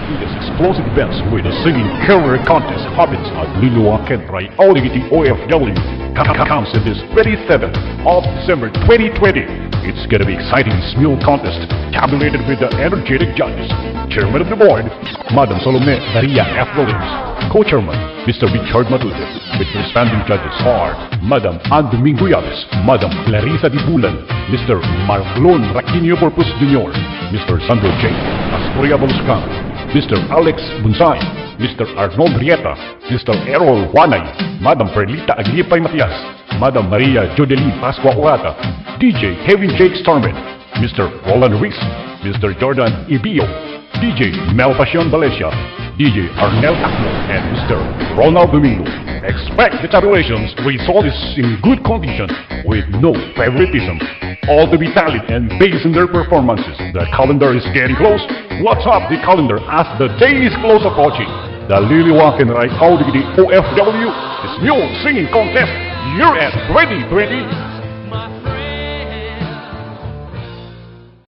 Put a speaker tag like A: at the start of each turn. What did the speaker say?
A: This explosive events with a singing killer contest happens at Liwliwa, dagiti OFW. Comes in this 27th of December 2020. It's gonna be exciting Smule contest, tabulated with the energetic judges. Chairman of the board, Madam Salome Maria F. Williams. Co-chairman, Mr. Richard Matute. With responding judges are Madam Ann Domingo Yaves, Madam Clarissa Di Bulan, Mr. Marlon Raquinio Porpus Jr., Mr. Sandro J. Astoria Baluscan, Mr. Alex Bunsay, Mr. Arnold Rieta, Mr. Errol Juanay, Madam Perlita Aglipay Matias, Madam Maria Jodeline Pascua Uata, DJ Kevin Jake Stormet, Mr. Roland Ruiz, Mr. Jordan Ibio, DJ Mel Pasion Valencia, DJ Arnel Acno, and Mr. Ronald Domingo. Expect the tabulations result is in good condition with no favoritism. All to be tallied and based on their performances. The calendar is getting close. What's up the calendar as the day is close approaching? The Liwliwa dagiti OFW Smule Singing Contest Year End 2020